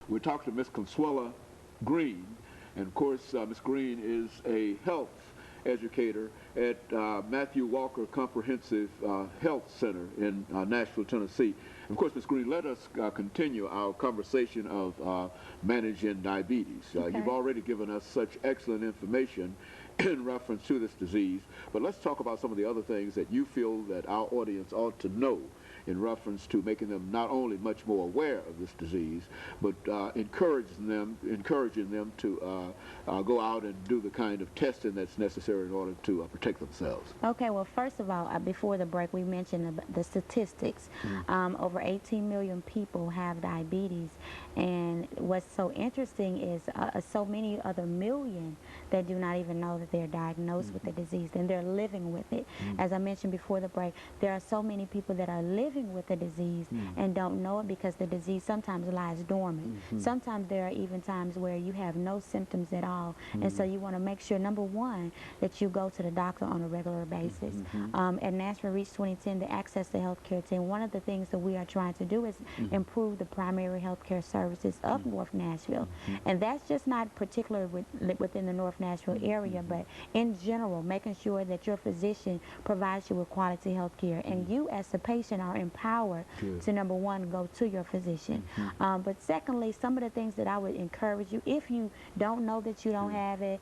We're talking to Miss Consuela Green, and of course, Ms. Green is a health educator at Matthew Walker Comprehensive Health Center in Nashville, Tennessee. And of course, Ms. Green, let us continue our conversation of managing diabetes. Okay. You've already given us such excellent information in reference to this disease, but let's talk about some of the other things that you feel that our audience ought to know in reference to making them not only much more aware of this disease, but encouraging them to go out and do the kind of testing that's necessary in order to protect themselves. Okay, well, first of all, before the break, we mentioned the statistics. Over 18 million people have diabetes, and what's so interesting is so many other million that do not even know that they're diagnosed with the disease, and they're living with it. As I mentioned before the break, there are so many people that are living with the disease and don't know it because the disease sometimes lies dormant. Sometimes there are even times where you have no symptoms at all, and so you want to make sure, number one, that you go to the doctor on a regular basis. At Nashville Reach 2010, the Access to Healthcare team, one of the things that we are trying to do is improve the primary healthcare services of North Nashville, and that's just not particular within the North Nashville area, but in general, making sure that your physician provides you with quality health care, and you as a patient are empowered to, number one, go to your physician. But secondly, some of the things that I would encourage you, if you don't know that you don't have it,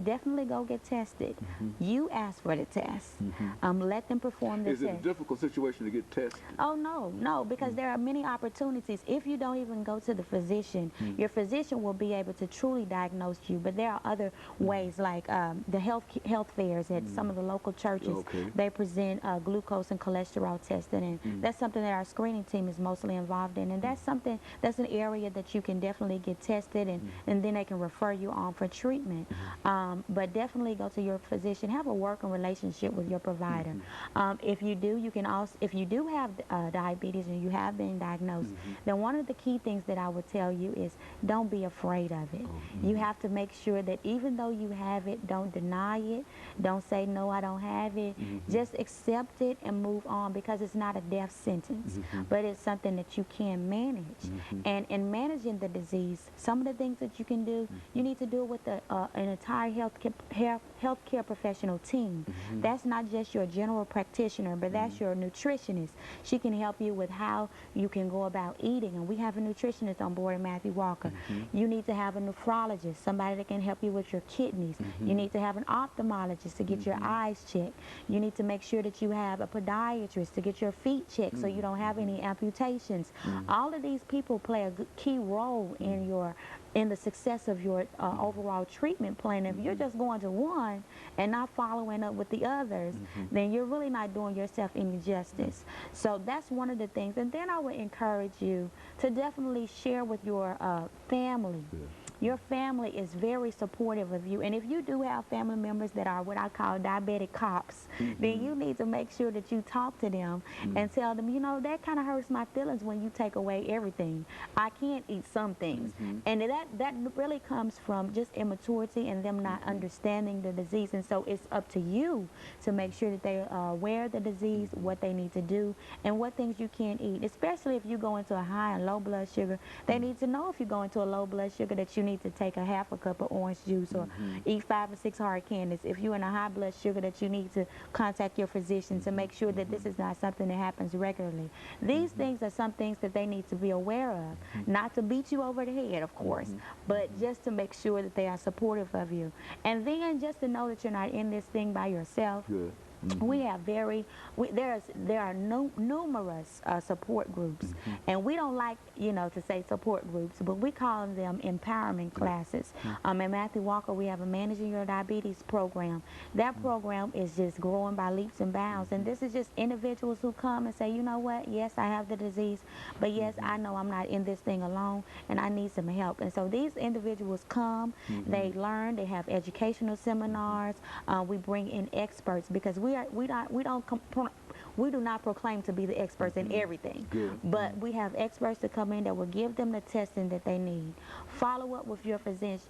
definitely go get tested. You ask for the test. Let them perform the test. Is it a difficult situation to get tested? Oh, no, because there are many opportunities. If you don't even go to the physician, your physician will be able to truly diagnose you, but there are other ways, like the health fairs at some of the local churches. They present glucose and cholesterol testing, and that's something that our screening team is mostly involved in, and that's an area that you can definitely get tested, and then they can refer you on for treatment. But definitely go to your physician, have a working relationship with your provider. If you do have diabetes and you have been diagnosed, then one of the key things that I would tell you is don't be afraid of it. You have to make sure that even though you have it, don't deny it, don't say no, I don't have it. Just accept it and move on, because it's not a death sentence, but it's something that you can manage. And in managing the disease, some of the things that you can do, you need to do it with an entire healthcare professional team. That's not just your general practitioner, but that's your nutritionist. She can help you with how you can go about eating, and we have a nutritionist on board at Matthew Walker. You need to have a nephrologist, somebody that can help you with your kidneys. You need to have an ophthalmologist to get your eyes checked. You need to make sure that you have a podiatrist to get your feet checked so you don't have any amputations. All of these people play a key role in the success of your overall treatment plan. If you're just going to one and not following up with the others, then you're really not doing yourself any justice. So that's one of the things. And then I would encourage you to definitely share with your family. Your family is very supportive of you, and if you do have family members that are what I call diabetic cops, then you need to make sure that you talk to them and tell them, you know, that kind of hurts my feelings when you take away everything. I can't eat some things, and that really comes from just immaturity and them not understanding the disease. And so it's up to you to make sure that they are aware of the disease, what they need to do, and what things you can't eat. Especially if you go into a high and low blood sugar, they need to know if you go into a low blood sugar that you need to take a half a cup of orange juice or eat 5 or 6 hard candies. If you're in a high blood sugar, that you need to contact your physician to make sure that this is not something that happens regularly. These things are some things that they need to be aware of, not to beat you over the head, of course, but just to make sure that they are supportive of you. And then just to know that you're not in this thing by yourself. We have there are numerous support groups, and we don't like, you know, to say support groups, but we call them empowerment classes. At Matthew Walker, we have a Managing Your Diabetes program. That program is just growing by leaps and bounds, and this is just individuals who come and say, you know what, yes, I have the disease, but yes, I know I'm not in this thing alone, and I need some help. And so these individuals come, they learn, they have educational seminars, we bring in experts, because we we do not proclaim to be the experts in everything. Good. But we have experts to come in that will give them the testing that they need. Follow up with your physicians.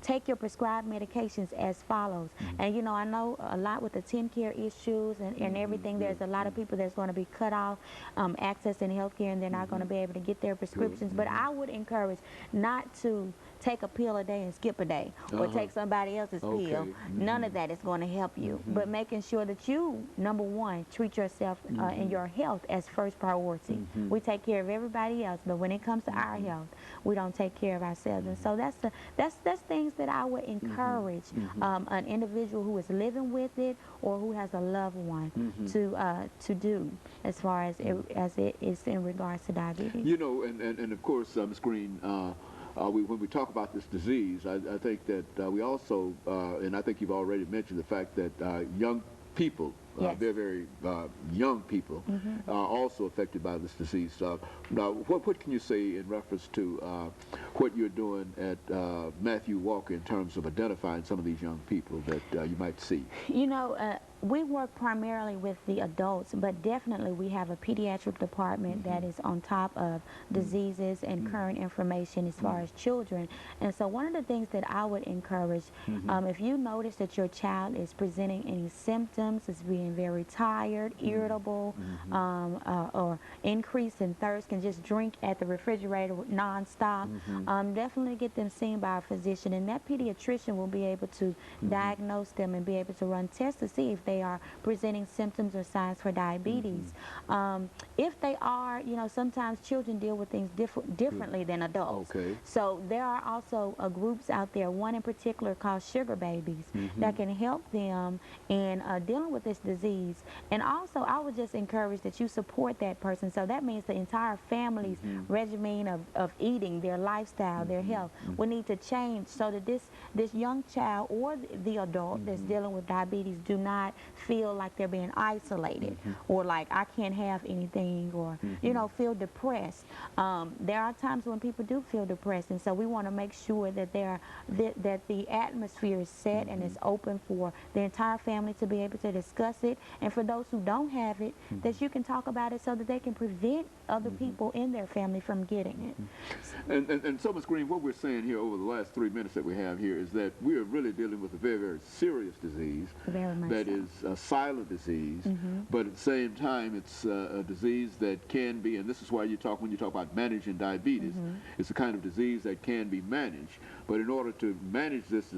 Take your prescribed medications as follows. And you know, I know a lot with the TennCare issues and everything. There's a lot of people that's going to be cut off accessing healthcare, and they're not going to be able to get their prescriptions. But I would encourage not to take a pill a day and skip a day, or take somebody else's pill. None of that is going to help you. But making sure that you, number one, treat yourself and your health as first priority. We take care of everybody else, but when it comes to our health, we don't take care of ourselves. And so that's things that I would encourage an individual who is living with it or who has a loved one to do, as far as it is in regards to diabetes. You know, and of course, Ms. Green, when we talk about this disease, I think that we also, and I think you've already mentioned the fact that young people, very young people, are also affected by this disease. Now, what can you say in reference to what you're doing at Matthew Walker in terms of identifying some of these young people that you might see? You know, we work primarily with the adults, but definitely we have a pediatric department that is on top of diseases and current information as far as children. And so one of the things that I would encourage, if you notice that your child is presenting any symptoms, is being very tired, irritable, or increase in thirst, can just drink at the refrigerator nonstop, definitely get them seen by a physician, and that pediatrician will be able to diagnose them and be able to run tests to see if they are presenting symptoms or signs for diabetes. If they are, you know, sometimes children deal with things differently than adults. So there are also groups out there, one in particular called Sugar Babies, that can help them in dealing with this disease. And also, I would just encourage that you support that person. So that means the entire family's regimen of eating, their lifestyle, their health will need to change so that this young child or the adult that's dealing with diabetes do not feel like they're being isolated or like I can't have anything, or you know, feel depressed. There are times when people do feel depressed, and so we want to make sure that that the atmosphere is set and is open for the entire family to be able to discuss it, and for those who don't have it, that you can talk about it so that they can prevent other people in their family from getting it. And so, Ms. Green, what we're saying here over the last 3 minutes that we have here is that we are really dealing with a very, very serious disease that is a silent disease, but at the same time, it's a disease that can be, and this is why when you talk about managing diabetes, it's a kind of disease that can be managed. But in order to manage this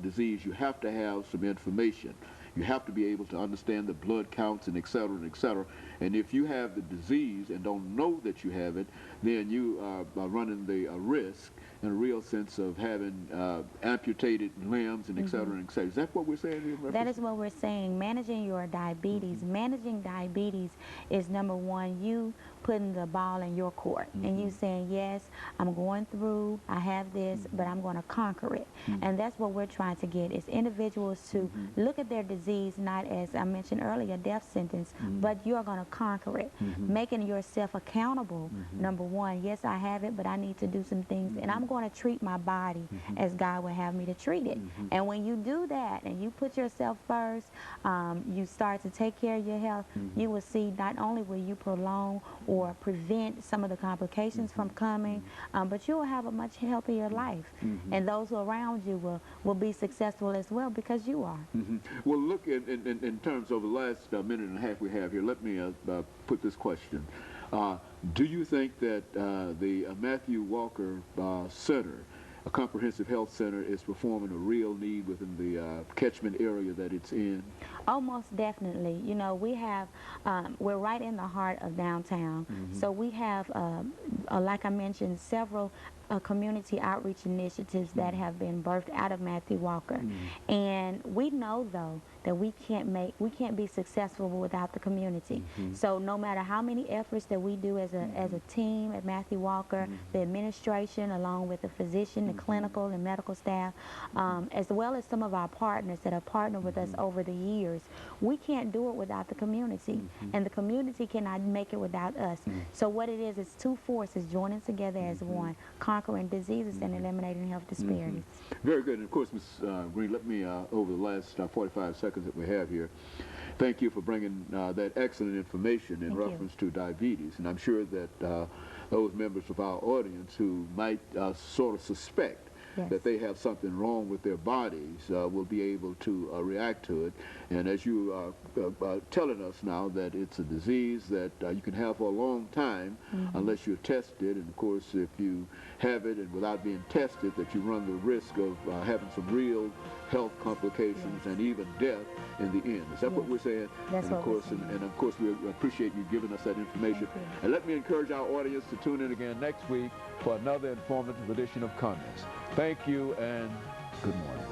disease, you have to have some information. You have to be able to understand the blood counts and et cetera and et cetera. And if you have the disease and don't know that you have it, then you are running the risk in a real sense of having amputated limbs and et cetera and et cetera. Is that what we're saying here? That is what we're saying. Managing your diabetes. Managing diabetes is, number one, you putting the ball in your court and you saying, yes, I'm going through, I have this, but I'm going to conquer it. And that's what we're trying to get, is individuals to look at their disease not as I mentioned earlier, a death sentence, but you're going to conquer it. Making yourself accountable, number one, yes, I have it, but I need to do some things, and I'm going to treat my body as God would have me to treat it. And when you do that and you put yourself first, you start to take care of your health, you will see not only will you prolong or prevent some of the complications from coming, but you will have a much healthier life. And those around you will be successful as well, because you are. Well, look, in terms of the last minute and a half we have here, let me put this question. Do you think that the Matthew Walker Center, a comprehensive health center, is performing a real need within the catchment area that it's in? Oh, most definitely. You know, we have, we're right in the heart of downtown. So we have, like I mentioned, several community outreach initiatives that have been birthed out of Matthew Walker. And we know, though, that we can't be successful without the community. So no matter how many efforts that we do as a team at Matthew Walker, the administration, along with the physician, the clinical and medical staff, as well as some of our partners that have partnered with us over the years, we can't do it without the community. And the community cannot make it without us. So what it is two forces joining together as one, conquering diseases and eliminating health disparities. Very good. And of course, Ms. Green, let me, over the last 45 seconds that we have here, Thank you for bringing that excellent information in reference to diabetes. And I'm sure that those members of our audience who might sort of suspect that they have something wrong with their bodies will be able to react to it. And as you are telling us now that it's a disease that you can have for a long time unless you're tested, and of course if you have it and without being tested, that you run the risk of having some real health complications and even death in the end. Is that what we're saying? That's and what we're saying. And of course we appreciate you giving us that information. And let me encourage our audience to tune in again next week for another informative edition of Comments. Thank you and good morning.